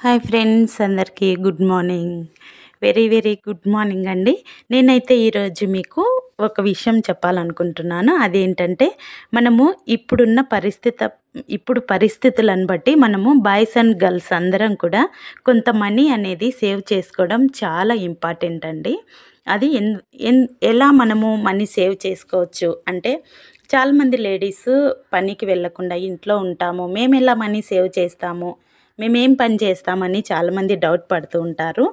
Hi friends, అందరికీ good morning. Very very good morning అండి. నేనైతే ఈరోజు మీకు ఒక విషయం చెప్పాలనుకుంటున్నాను. అదేంటంటే, మనము ఇప్పుడు పరిస్థితులను బట్టి మనము బాయ్స్ అండ్ గర్ల్స్ అందరం కూడా కొంత మనీ అనేది సేవ్ చేసుకోవడం చాలా ఇంపార్టెంట్ అండి. అది ఎలా మనము మనీ సేవ్ చేసుకోవచ్చు అంటే, చాలామంది లేడీస్ పనికి వెళ్ళకుండా ఇంట్లో ఉంటాము, మేము ఎలా మనీ సేవ్ చేస్తాము, మేమేం పని చేస్తామని చాలామంది డౌట్ పడుతూ ఉంటారు.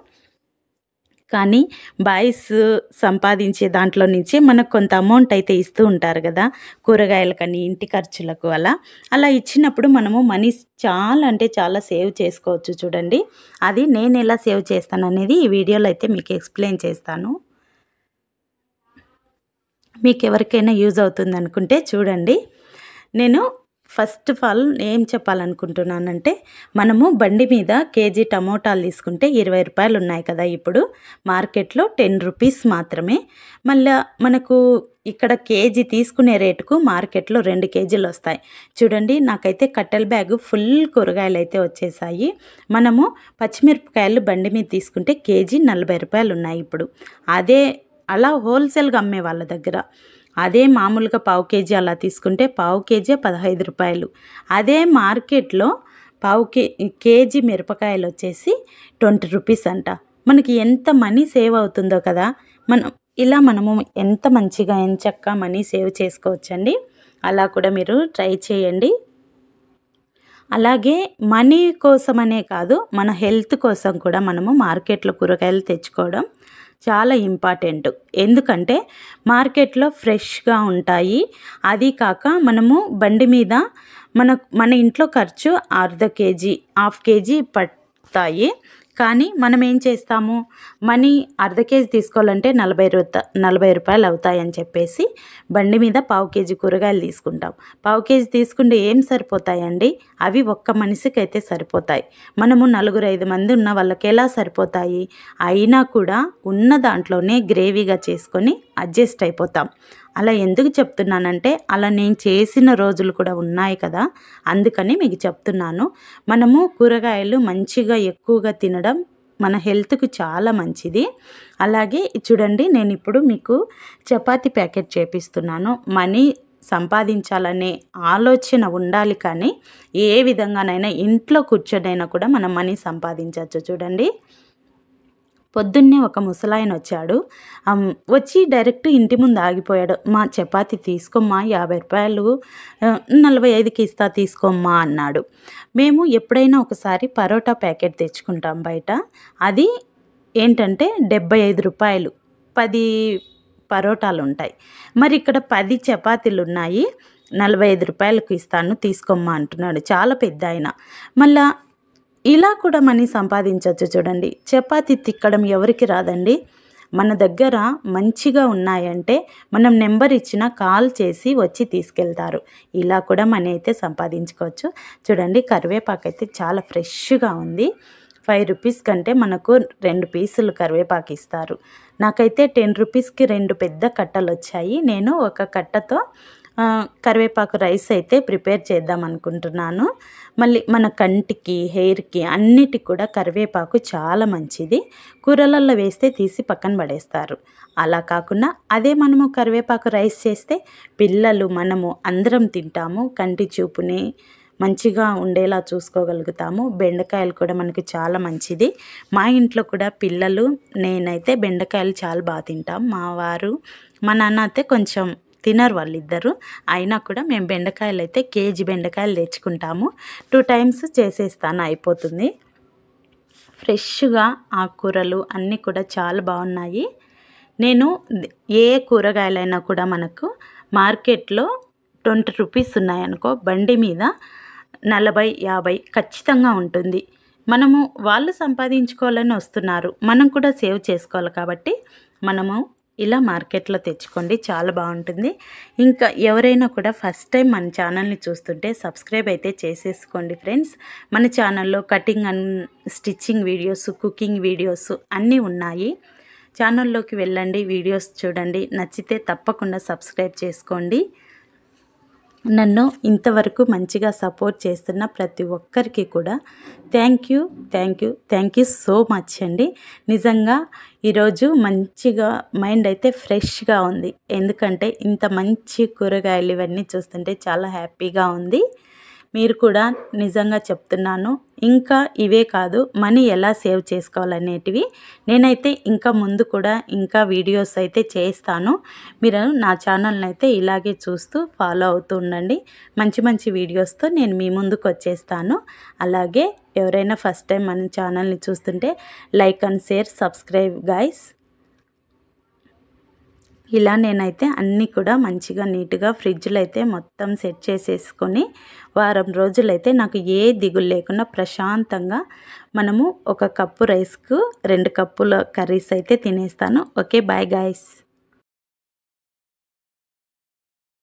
కానీ బాయ్స్ సంపాదించే దాంట్లో నుంచి మనకు కొంత అమౌంట్ అయితే ఇస్తూ ఉంటారు కదా, కూరగాయలకని, ఇంటి ఖర్చులకు. అలా ఇచ్చినప్పుడు మనము మనీ చాలా అంటే చాలా సేవ్ చేసుకోవచ్చు. చూడండి, అది నేను ఎలా సేవ్ చేస్తాను అనేది ఈ వీడియోలో అయితే మీకు ఎక్స్ప్లెయిన్ చేస్తాను. మీకు ఎవరికైనా యూజ్ అవుతుంది అనుకుంటే చూడండి. నేను ఫస్ట్ ఆఫ్ ఆల్ ఏం చెప్పాలనుకుంటున్నానంటే, మనము బండి మీద కేజీ టమోటాలు తీసుకుంటే 20 రూపాయలు ఉన్నాయి కదా ఇప్పుడు మార్కెట్లో, 10 రూపీస్ మాత్రమే. మళ్ళీ మనకు ఇక్కడ కేజీ తీసుకునే రేటుకు మార్కెట్లో 2 కేజీలు వస్తాయి. చూడండి, నాకైతే కట్టెల బ్యాగు ఫుల్ కూరగాయలు అయితే వచ్చేసాయి. మనము పచ్చిమిరపకాయలు బండి మీద తీసుకుంటే కేజీ 40 రూపాయలు ఉన్నాయి ఇప్పుడు. అలా హోల్సేల్గా అమ్మే వాళ్ళ దగ్గర. అదే మామూలుగా పావు కేజీ అలా తీసుకుంటే పావు కేజీ 15 రూపాయలు. అదే మార్కెట్లో కేజీ మిరపకాయలు వచ్చేసి 20 రూపీస్ అంట. మనకి ఎంత మనీ సేవ్ అవుతుందో కదా. మనము ఎంత మంచిగా ఎంచక్కా మనీ సేవ్ చేసుకోవచ్చండి. అలా కూడా మీరు ట్రై చేయండి. అలాగే మనీ కోసమనే కాదు, మన హెల్త్ కోసం కూడా మనము మార్కెట్లో కూరగాయలు తెచ్చుకోవడం చాలా ఇంపార్టెంట్. ఎందుకంటే మార్కెట్లో ఫ్రెష్గా ఉంటాయి. అది కాక మనము బండి మీద మన ఇంట్లో ఖర్చు అర్ధ కేజీ, హాఫ్ కేజీ పడతాయి. కానీ మనం ఏం చేస్తాము, మనీ అర్ధ కేజీ తీసుకోవాలంటే 40 రూపాయలు అవుతాయని చెప్పేసి బండి మీద పావు కేజీ కూరగాయలు తీసుకుంటాం. పావు కేజీ తీసుకుంటే ఏం సరిపోతాయండి? అవి ఒక్క మనిషికి అయితే సరిపోతాయి. మనము 4-5 మంది ఉన్న వాళ్ళకి ఎలా సరిపోతాయి? అయినా కూడా ఉన్న దాంట్లోనే గ్రేవీగా చేసుకొని అడ్జస్ట్ అయిపోతాం. అలా ఎందుకు చెప్తున్నానంటే, అలా నేను చేసిన రోజులు కూడా ఉన్నాయి కదా, అందుకని మీకు చెప్తున్నాను. మనము కూరగాయలు మంచిగా ఎక్కువగా తినడం మన హెల్త్కు చాలా మంచిది. అలాగే చూడండి, నేను ఇప్పుడు మీకు చపాతీ ప్యాకెట్ చేపిస్తున్నాను. మనీ సంపాదించాలనే ఆలోచన ఉండాలి, కానీ ఏ విధంగానైనా ఇంట్లో కూర్చొనైనా కూడా మనం మనీ సంపాదించవచ్చు. చూడండి, పొద్దున్నే ఒక ముసలాయన వచ్చాడు. వచ్చి డైరెక్ట్ ఇంటి ముందు ఆగిపోయాడు. మా చపాతీ తీసుకోమ్మా, 50 రూపాయలు 45కి ఇస్తా, తీసుకోమ్మా అన్నాడు. మేము ఎప్పుడైనా ఒకసారి పరోటా ప్యాకెట్ తెచ్చుకుంటాం బయట. అది ఏంటంటే 75 రూపాయలు 10 పరోటాలు ఉంటాయి. మరి ఇక్కడ 10 చపాతీలు ఉన్నాయి, 45 రూపాయలకు ఇస్తాను, తీసుకోమ్మా అంటున్నాడు. చాలా పెద్ద ఆయన. మళ్ళా ఇలా కూడా మనీ సంపాదించవచ్చు. చూడండి, చపాతీ తిక్కడం ఎవరికి రాదండి. మన దగ్గర మంచిగా ఉన్నాయంటే మనం నెంబర్ ఇచ్చినా కాల్ చేసి వచ్చి తీసుకెళ్తారు. ఇలా కూడా మనీ అయితే సంపాదించుకోవచ్చు. చూడండి, కరివేపాకు అయితే చాలా ఫ్రెష్గా ఉంది. 5 రూపీస్ కంటే మనకు 2 పీసులు కరివేపాకు ఇస్తారు. నాకైతే 10 రూపీస్కి 2 పెద్ద కట్టలు వచ్చాయి. నేను ఒక కట్టతో కరివేపాకు రైస్ అయితే ప్రిపేర్ చేద్దాం అనుకుంటున్నాను. మళ్ళీ మన కంటికి, హెయిర్కి అన్నిటికి కూడా కరివేపాకు చాలా మంచిది. కూరలలో వేస్తే తీసి పక్కన పడేస్తారు. అలా కాకుండా అదే మనము కరివేపాకు రైస్ చేస్తే పిల్లలు, మనము అందరం తింటాము. కంటి చూపుని మంచిగా ఉండేలా చూసుకోగలుగుతాము. బెండకాయలు కూడా మనకి చాలా మంచిది. మా ఇంట్లో కూడా పిల్లలు, నేనైతే బెండకాయలు చాలా బాగా తింటాం. మా వారు, మా నాన్న అయితే కొంచెం తినరు వాళ్ళిద్దరు. అయినా కూడా మేము బెండకాయలు అయితే కేజీ బెండకాయలు తెచ్చుకుంటాము. 2 టైమ్స్ చేసేస్తాను, అయిపోతుంది. ఫ్రెష్గా ఆకుకూరలు అన్నీ కూడా చాలా బాగున్నాయి. నేను ఏ కూరగాయలైనా కూడా మనకు మార్కెట్లో 20 రూపీస్ ఉన్నాయనుకో, బండి మీద 40-50 ఖచ్చితంగా ఉంటుంది. మనము వాళ్ళు సంపాదించుకోవాలని వస్తున్నారు, మనం కూడా సేవ్ చేసుకోవాలి. కాబట్టి మనము ఇలా మార్కెట్లో తెచ్చుకోండి, చాలా బాగుంటుంది. ఇంకా ఎవరైనా కూడా ఫస్ట్ టైం మన ఛానల్ని చూస్తుంటే సబ్స్క్రైబ్ అయితే చేసేసుకోండి ఫ్రెండ్స్. మన ఛానల్లో cutting and stitching videos, cooking videos అన్నీ ఉన్నాయి. ఛానల్లోకి వెళ్ళండి, వీడియోస్ చూడండి. నచ్చితే తప్పకుండా సబ్స్క్రైబ్ చేసుకోండి. నన్ను ఇంతవరకు మంచిగా సపోర్ట్ చేస్తున్న ప్రతి ఒక్కరికి కూడా థ్యాంక్ యూ సో మచ్ అండి. నిజంగా ఈరోజు మంచిగా మైండ్ అయితే ఫ్రెష్గా ఉంది. ఎందుకంటే ఇంత మంచి కూరగాయలు ఇవన్నీ చూస్తుంటే చాలా హ్యాపీగా ఉంది. మీరు కూడా నిజంగా చెప్తున్నాను, ఇంకా ఇవే కాదు మనీ ఎలా సేవ్ చేసుకోవాలనేటివి నేనైతే ఇంకా ముందు కూడా ఇంకా వీడియోస్ అయితే చేస్తాను. మీరు నా ఛానల్ని అయితే ఇలాగే చూస్తూ ఫాలో అవుతూ ఉండండి. మంచి మంచి వీడియోస్తో నేను మీ ముందుకు వచ్చేస్తాను. అలాగే ఎవరైనా ఫస్ట్ టైం మన ఛానల్ని చూస్తుంటే like and share, subscribe guys. ఇలా నేనైతే అన్నీ కూడా మంచిగా నీట్గా ఫ్రిడ్జ్లో అయితే మొత్తం సెట్ చేసేసుకొని వారం రోజులైతే నాకు ఏ దిగులు లేకుండా ప్రశాంతంగా మనము 1 కప్పు రైస్కు 2 కప్పుల కర్రీస్ అయితే తినేస్తాను. Okay, bye guys.